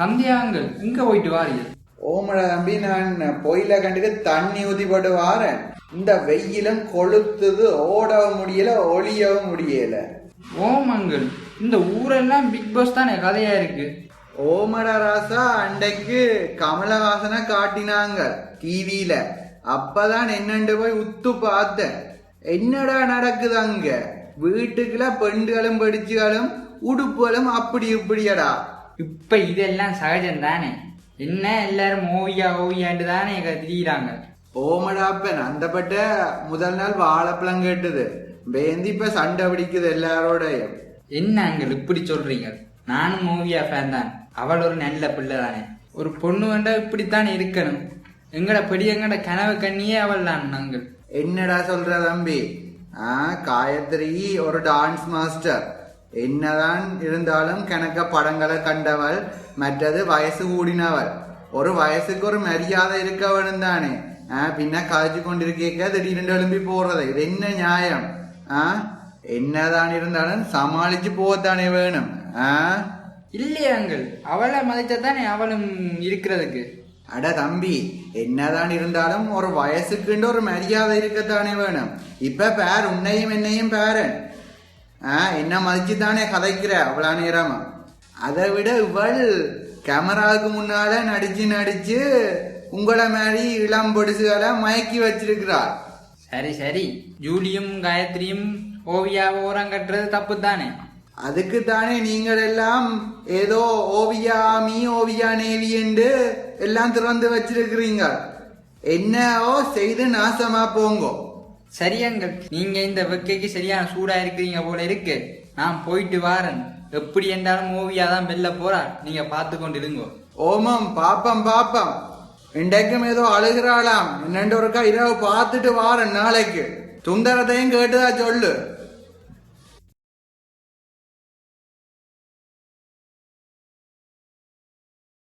கந்தியாங்கள் இங்க போயிட்டு வாரியல். ஓமடா தம்பி, நான் பொயில கண்டுக்கு தண்ணி ஊத்தி போட்டு வாரேன். இந்த வெயிலும் கொளுத்துது, ஓடவும் முடியல, ஒளியவும் முடியல. ஓமங்கள் இந்த ஊரெல்லாம் பிக் பாஸ் தானே கதையா இருக்கு. ஓமடா ராசா, அன்றைக்கு கமலஹாசனை காட்டினாங்க டிவியில. அப்பதான் என்னண்டு போய் உத்து பார்த்தேன். என்னடா நடக்குது அங்க? வீட்டுக்குள்ள பெண்களும் படிச்சுகளும் உடுப்புகளும் அப்படி இப்படியடா. இப்ப இதெல்லாம் சகஜம் தானே. என்ன எல்லாரும் ஓவியாண்டு தானே திரியிறாங்க. ஓமடாப்பன் அந்தப்பட்ட முதல் நாள் வாழைப்பழம் கேட்டுது, வேந்தி இப்ப சண்டை பிடிக்குது எல்லாரோடையும். என்ன அங்கள் இப்படி சொல்றீங்க? நானும் ஓவியா ஃபேன் தான். அவள் ஒரு நல்ல பிள்ளை தானே. ஒரு பொண்ணு வேண்டா இப்படித்தானே இருக்கணும். எங்கட கனவு கண்ணியே அவள் தான். நாங்கள் என்னடா சொல்ற தம்பி? காயத்ரி ஒரு டான்ஸ் மாஸ்டர். என்னதான் இருந்தாலும் கணக்க படங்களை கண்டவள், மற்றது வயசு கூடினவள். ஒரு வயசுக்கு ஒரு மரியாதை இருக்க வேணும் தானே. பின்ன காய்ச்சி கொண்டிருக்க திடீர்னு எழும்பி போறது, இது என்ன நியாயம்? என்னதான் இருந்தாலும் சமாளிச்சு போகத்தானே வேணும். இல்லையாங்கள், அவளை மதித்தானே அவளும் இருக்கிறதுக்கு. அட தம்பி, என்னதான் இருந்தாலும் ஒரு வயசுக்குண்டு ஒரு மரியாதை இருக்கத்தானே வேணும். இப்ப பேர் உன்னையும் என்னையும் பேரன். என்ன மதிச்சுதானே கதைக்கிற அவ்வளோ நேரமா? அதை விட இவள் கேமராவுக்கு முன்னால நடிச்சு உங்களை மாதிரி இளம் பொடிசுகளை மயக்கி வச்சிருக்கிறார். சரி சரி, ஜூலியும் காயத்ரியும் ஓவியா ஓரம் கட்டுறது தப்பு தானே. அதுக்கு தானே நீங்கள் எல்லாம் ஏதோ ஓவியா மீ ஓவியா நேவி என்று எல்லாம் திறந்து வச்சிருக்கிறீங்க. என்னவோ செய்து நாசமா போங்கோ. சரியாங்கள், நீங்க இந்த வெக்கைக்கு சரியான சூடா இருக்கிறீங்க போல இருக்கு. நான் போயிட்டு வாரன். எப்படி என்றாலும் ஓவியா தான் வெல்ல போறா. நீங்க பார்த்து கொண்டிருங்கோ. ஓமம் பாப்பம். இன்றைக்கும் ஏதோ அழுகிறாளாம். என்னண்டு ஒருக்கா இரவு பார்த்துட்டு வாரன். நாளைக்கு சுந்தரத்தையும் கேட்டுதா சொல்லு.